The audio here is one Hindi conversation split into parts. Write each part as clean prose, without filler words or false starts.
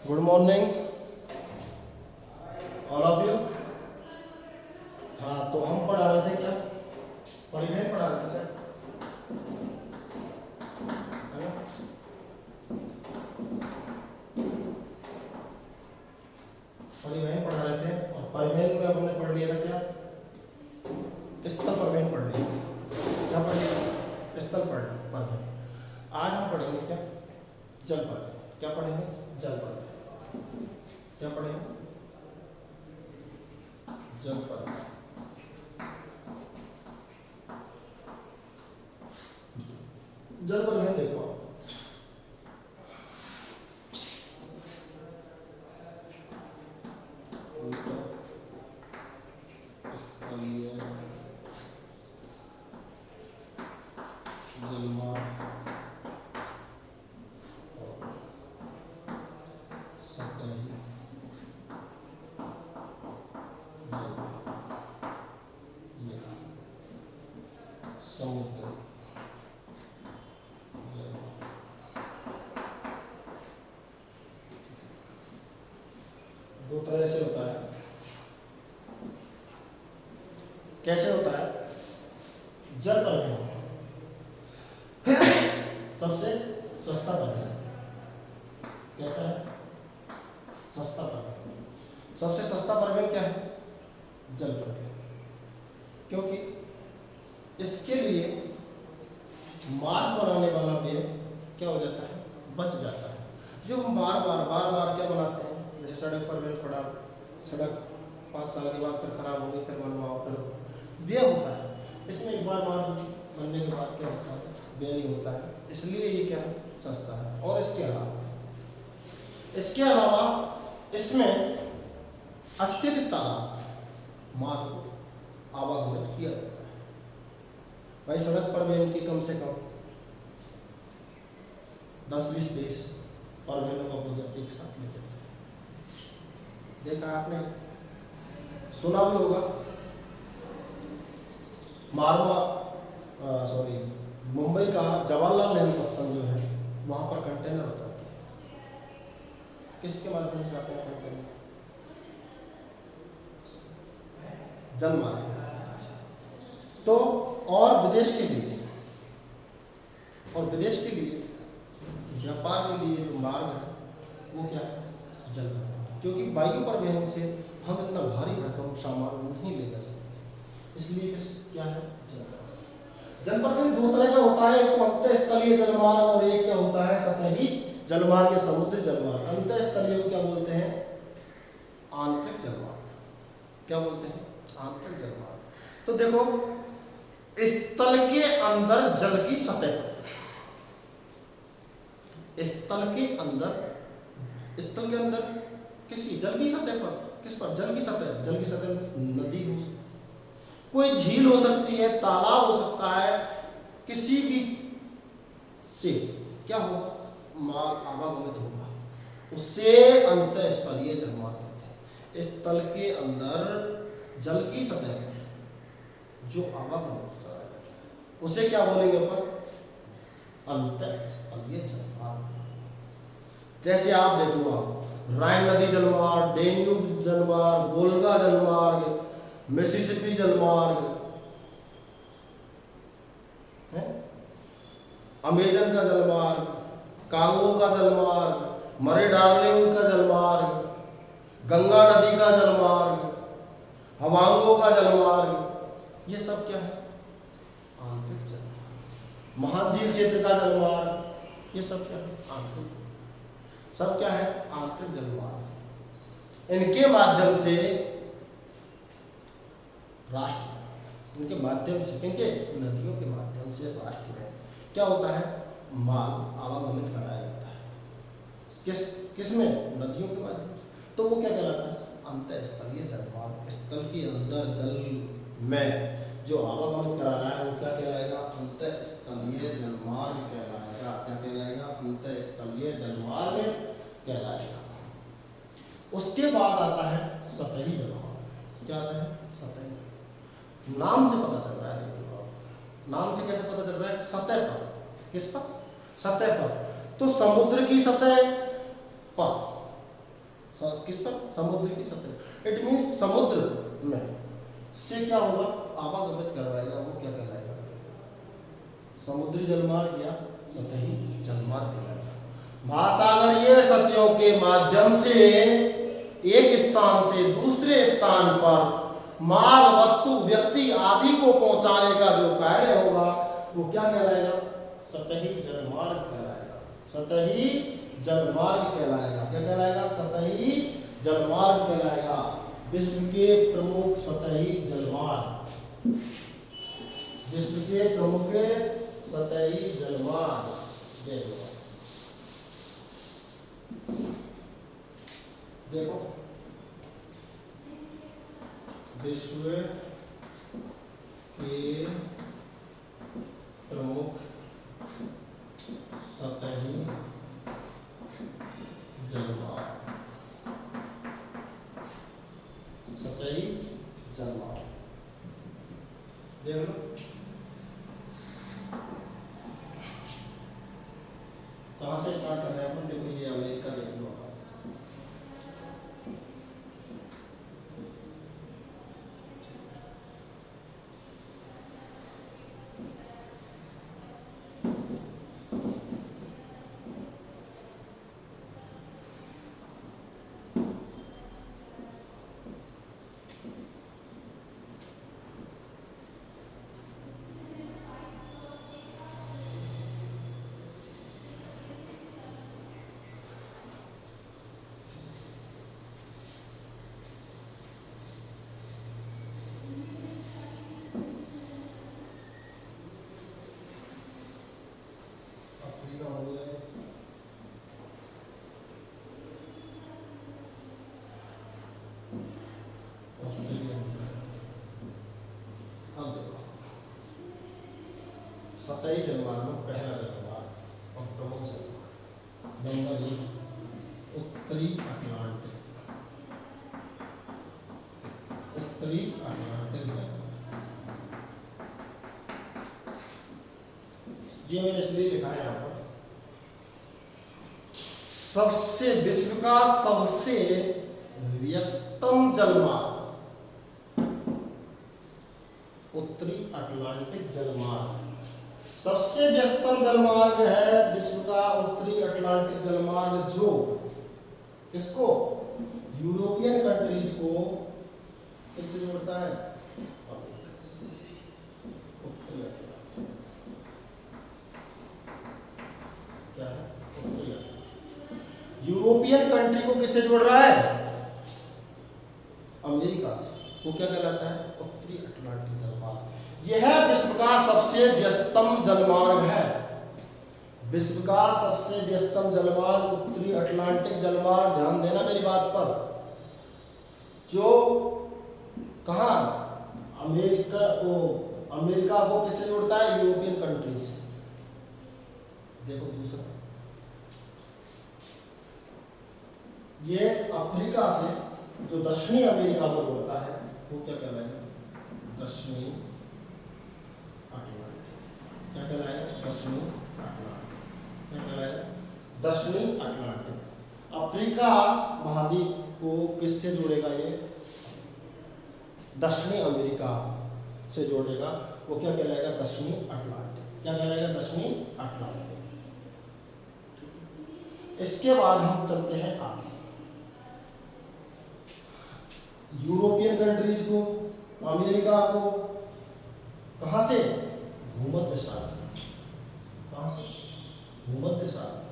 Good morning all of you. हाँ, तो हम पढ़ा रहे थे क्या? परिवहन पढ़ा रहे थे सर, है ना? परिवहन पढ़ा रहे थे और परिवहन में हमने पढ़ लिया था क्या? स्थल परिवहन पढ़ लिया। क्या पढ़ लिया? स्थल परिवहन। आज हम पढ़ेंगे क्या? जल परिवहन। क्या पढ़ेंगे? जल परिवहन। क्या पढ़ेंगे? जल परिवहन। जल परिवहन देखो आप, स्थलीय जलमार्ग और सतही जल, ये समुद्र जल। दो तरह से होता है। कैसे होता है? जल परिवहन सबसे सस्ता परिवहन। कैसा है? सस्ता परिवहन। सबसे सस्ता परिवहन क्या है? जल परिवहन। क्योंकि इसके लिए मार्ग बनाने वाला व्यय क्या हो जाता है? बच जाता है। जो हम बार बार क्या बनाते हैं, जैसे सड़क परिवहन पड़ा, सड़क 5 साल के बाद फिर खराब हो गई, फिर बनवाओ, फिर व्यय होता है। इसमें एक बार मार्ग बनने के बाद क्या होता है? व्यय नहीं होता है। इसलिए ये क्या है? सस्ता है। और इसके अलावा इसमें अत्यधिक तादाद मार्ग को आवागमन किया जाता है। भाई सड़क परिवहन की कम से कम 10-20 देश परिवहनों का बोझ एक साथ ले लेते हैं। देखा आपने, सुना भी होगा, मुंबई का जवाहरलाल नेहरू पत्तन जो है, वहां पर कंटेनर उतरते हैं। किसके माध्यम से आते हैं कंटेनर? जल मार्ग। तो और विदेश के लिए व्यापार के लिए जो मार्ग है वो क्या है? जल मार्ग। क्योंकि वायु परिवहन से हम इतना भारी भरकम सामान नहीं ले जा सकते, इसलिए क्या है? जल मार्ग। जल परिवहन दो तरह का होता है, एक तो अंतःस्थलीय जलमार्ग और एक क्या होता है? सतही जलमार्ग या समुद्री जलमार्ग। अंतःस्थलीय को क्या बोलते हैं? आंतरिक जलमार्ग। क्या बोलते हैं? आंतरिक जलमार्ग। तो देखो, स्थल के अंदर जल की सतह पर, स्थल के अंदर किसकी? जल की सतह पर। किस पर? जल की सतह। जल की सतह में नदी हो सकती है, कोई झील हो सकती है, तालाब हो सकता है, किसी भी से क्या होगा? मार्ग आवागमन होगा, उससे अंतःस्थलीय जलमार्ग कहते हैं। स्थल के अंदर जल की सतह पर जो आवागमन होता है उसे क्या बोलेंगे अपन? अंतःस्थलीय जलमार्ग। जैसे आप देख लो, आप राइन नदी जलमार्ग, डेन्यूब जलमार्ग, वोल्गा जलमार्ग, मिसिसिपी जलमार्ग है, अमेजन का जलमार्ग, कांगो का जलमार्ग, मरे डार्लिंग का जलमार्ग, गंगा नदी का जलमार्ग, हवांगो का जलमार्ग, ये सब क्या है? आंतरिक जलमार्ग। महाझील क्षेत्र का जलमार्ग, ये सब क्या है? आंतरिक। सब क्या है? आंतरिक जलमार्ग। इनके माध्यम से राष्ट्र, इनके माध्यम से, किनके? नदियों के माध्यम से राष्ट्र में क्या होता है? माल आवागमन कराया जाता है। किस में? नदियों के माध्यम से। तो वो क्या कहलाता है? अंतःस्थलीय जलमार्ग। स्थल के अंदर जल में जो आवागमन करा रहा है वो क्या कहलाएगा? अंतःस्थलीय जलमार्ग कहलाएगा। क्या कहलाएगा? अंतःस्थलीय जलमार्ग कहलाएगा। उसके बाद आता है सतही जलमार्ग। क्या आता है? सतही। नाम से पता चल रहा है, नाम से कैसे पता चल रहा है? सतह पर। किस पर? सतह पर। तो समुद्र की सतह पर किस पर? समुद्र की सतह। इट मीन्स समुद्र में से क्या होगा? आवागमन करवाएगा, वो क्या कहलाएगा? समुद्री जलमार्ग या सतही जलमार्ग कहलाएगा। महासागरीय सतहों के माध्यम से एक स्थान से दूसरे स्थान पर माल, वस्तु, व्यक्ति आदि को पहुंचाने का जो कार्य होगा वो क्या कहलाएगा? सतही जलमार्ग कहलाएगा। सतही जलमार्ग कहलाएगा। क्या कहलाएगा? सतही जलमार्ग कहलाएगा। विश्व के प्रमुख सतही जलमार्ग, विश्व के प्रमुख सतही जलमार्ग देखो, विश्व के प्रमुख सतही जलमार्ग, सतही जलमार्ग देख लो। कहाँ से स्टार्ट कर रहे हैं अपन? देखो ये अमेरिका देख लो। सतही जलमार्ग में पहला जलमार्ग और प्रमुख जलमार्ग नंबर 1 उत्तरी अटलांटिक, उत्तरी अटलांटिक जलमार्ग। ये मैंने इसलिए लिखा है यहाँ पर, सबसे विश्व का सबसे व्यस्तम जलमार्ग उत्तरी अटलांटिक जलमार्ग। सबसे व्यस्तम जलमार्ग है विश्व का उत्तरी अटलांटिक जलमार्ग, जो किसको? यूरोपियन कंट्रीज को किससे जोड़ता है? उत्तरी अटलांटिक। क्या है? उत्तरी अटलांटिक। यूरोपियन कंट्री को किससे जोड़ रहा है? अमेरिका से। वो क्या कहलाता है? उत्तरी अटलांटिक जलमार्ग। यह विश्व का सबसे व्यस्तम जलमार्ग है। विश्व का सबसे व्यस्तम जलमार्ग उत्तरी अटलांटिक जलमार्ग। ध्यान देना मेरी बात पर। जो कहाँ? अमेरिका को किससे जोड़ता है? यूरोपियन कंट्रीज से। देखो दूसरा, ये अफ्रीका से जो दक्षिणी अमेरिका को जोड़ता है वो क्या कहलाएगा? दक्षिणी अटलांटिक। क्या कहलाएगा? दक्षिणी अटलांटिक। क्या कहलाएगा? दक्षिणी अटलांटिक। अफ्रीका महाद्वीप को किससे जोड़ेगा? ये दक्षिणी अमेरिका से जोड़ेगा। वो क्या कहलाएगा? दक्षिणी अटलांटिक। क्या कहलाएगा? दक्षिणी अटलांटिक। इसके बाद हम चलते हैं आगे। यूरोपियन कंट्रीज को, अमेरिका को कहां से? भूमध्य सागर। कहां से? भूमध्य सागर।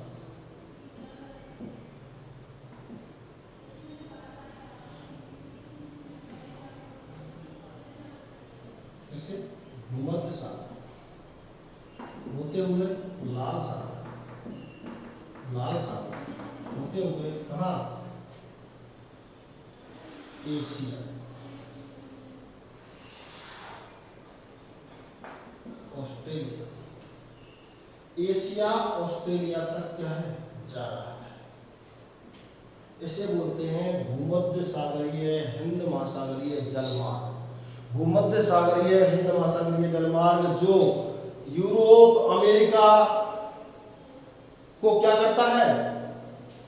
इससे भूमध्य सागर होते हुए लाल सागर, लाल सागर होते हुए कहां? Asia, Australia. एशिया ऑस्ट्रेलिया तक क्या है? जा रहा है। इसे बोलते हैं भूमध्य सागरीय हिंद महासागरीय जलमार्ग। भूमध्य सागरीय हिंद महासागरीय जलमार्ग जो यूरोप, अमेरिका को क्या करता है?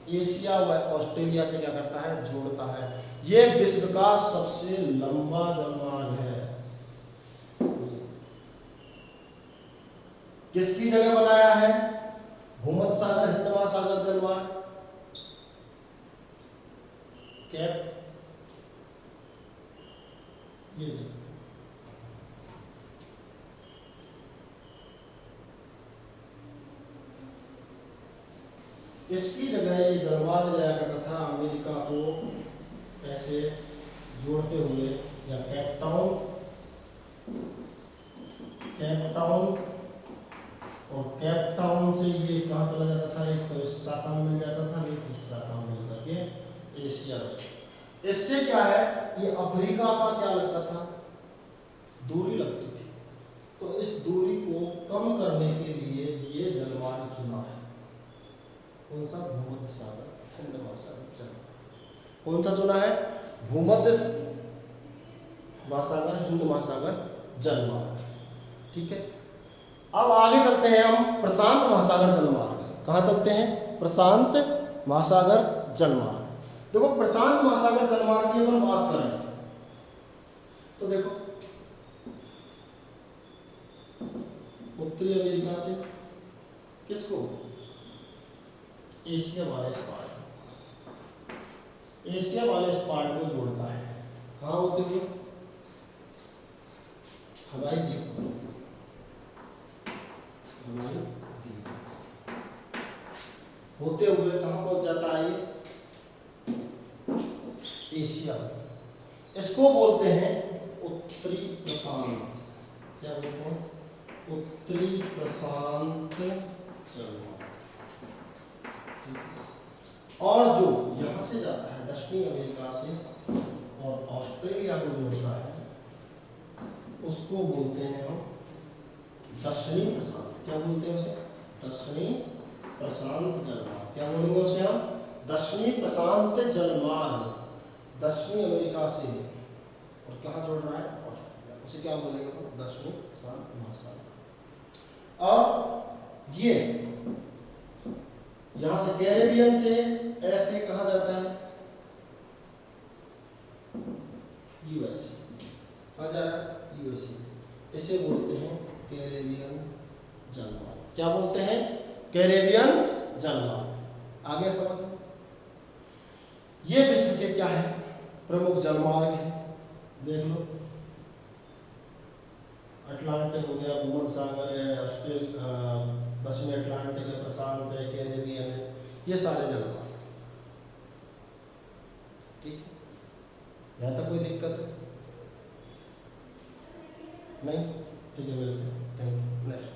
एशिया व ऑस्ट्रेलिया से क्या करता है, जोड़ता है। ये विश्व का सबसे लंबा जलमार्ग है। किसकी जगह बनाया है, भूमध्य सागर हिंद महासागर जलमार्ग, कैप, ये इसकी जगह ये जलमार्ग जाया करता था अमेरिका को ऐसे जोड़ते हुए, या केप टाउन, और केप टाउन से ये कहाँ चला जाता था, एक तो इस शाखा में मिल जाता था, एक इस शाखा में मिल करके एशिया। इससे क्या है, ये अफ्रीका का क्या लगता था, दूरी लगती थी। तो इस दूरी को कम करने के लिए ये जलमार्ग चुना है। कौन सा, भूमध्य सागर हिंद महासागर जलमार्ग। कौन सा चुना है, भूमध्य महासागर हिंद महासागर जलमार्ग। ठीक है, अब आगे चलते हैं हम प्रशांत महासागर जलमार्ग। कहाँ चलते हैं, प्रशांत महासागर जलमार्ग। देखो प्रशांत महासागर जलमार्ग की अगर बात करें तो देखो उत्तरी अमेरिका से किसको, एशिया वाले स्पार्ट को जोड़ता है। कहाँ होते हुए, हवाई द्वीप होते हुए कहाँ पहुंच जाता है, एशिया। इसको बोलते हैं उत्तरी प्रशांत, क्या बोलते हैं, उत्तरी प्रशांत जलमार्ग। और जो यहां से जाता है दक्षिणी अमेरिका से और ऑस्ट्रेलिया को जोड़ता है, उसको बोलते हैं हम दक्षिणी प्रशांत, क्या बोलते हैं उसे, दक्षिणी प्रशांत जलमार्ग। क्या बोलेंगे उसे हम, दक्षिणी प्रशांत जलमार्ग। दक्षिणी अमेरिका से और कहाँ जोड़ रहा है, ऑस्ट्रेलिया, उसे क्या बोलेंगे हम, दक्षिणी प्रशांत महासागर। और ये यहां से कैरेबियन से ऐसे कहा जाता है यूएसए, कहा जा रहा है यूएसए। इसे बोलते हैं कैरेबियन जलमार्ग। क्या बोलते हैं, कैरेबियन जलमार्ग। आगे समझो, ये विश्व के क्या है, प्रमुख जलमार्ग है। देख लो, अटलांटिक हो गया, भूमध्य सागर है, ऑस्ट्रेलिया, दक्षिणी अटलांटिक है, प्रशांत है, कैरेबियन है, ये सारे जलमार्ग। ठीक है, यहाँ तक कोई दिक्कत है नहीं? ठीक है, मिलते हैं, थैंक यू, नेक्स्ट।